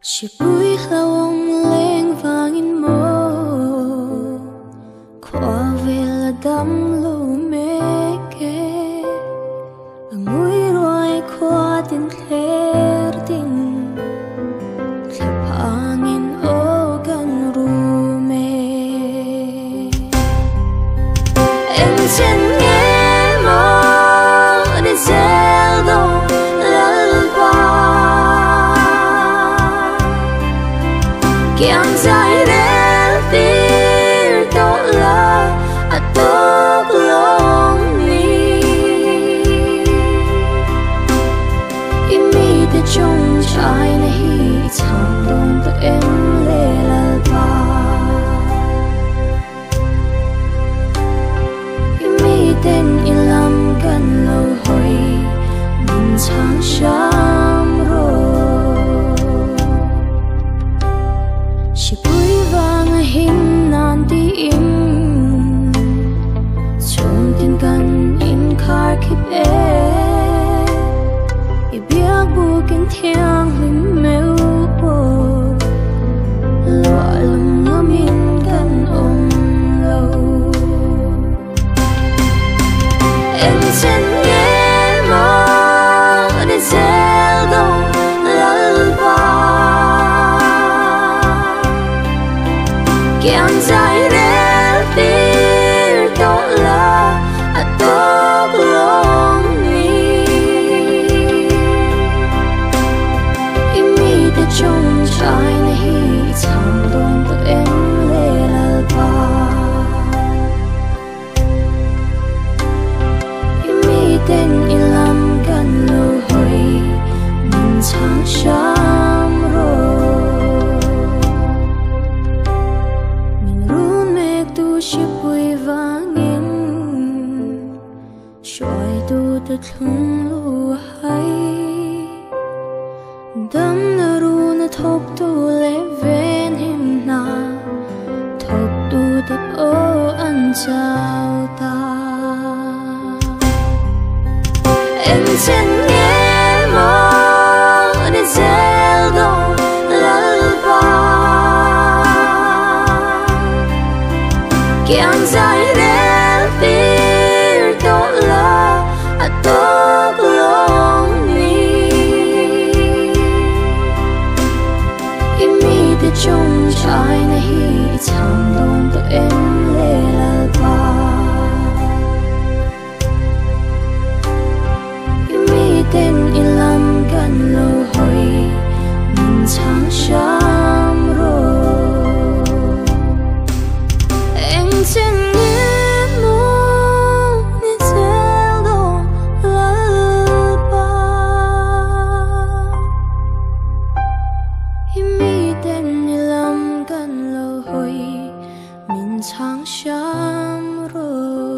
Chỉ bụi lòng lên vangin mơ qua về là đắm lâu mê kê ngồi rồi qua tin kher tin khép hangin ô gan rume em chân nghe mơ để gieo đâu kiang dài đến tiếng đó là tóc lòng mi imi để trong trái này chẳng đông tự em lệ là ba imi tên in làm gần lâu hồi mình chẳng sáng rồi chỉ bụi vàng hình nan ti im trong tin gần in khar kip e biak bukin thiang lim meu po lo lum ngamin kan om lâu em chân nghe mơ để gieo đâu kiang dài đến tiếng đó là tóc lòng mi imi để trong trái này chẳng đông tự em lệ là ba imi tên in làm gần lâu hồi mình chẳng sáng rồi chỉ bụi vangin trôi tu đất lung lu hay đâm na ru na thốc tu lệ ven him na thốc tu đẹp ô ăn chào ta em chân nghe mơ để gieo đâu kiang dài đến tiếng đó là tóc lòng mi imi để trong trái này chẳng đông tự em lệ là ba imi tên in làm gần lâu hồi mình chẳng sáng rồi chân nghe mơ để gieo đâu là ba imi tên như làm gần lâu hồi mình chẳng sáng rồi.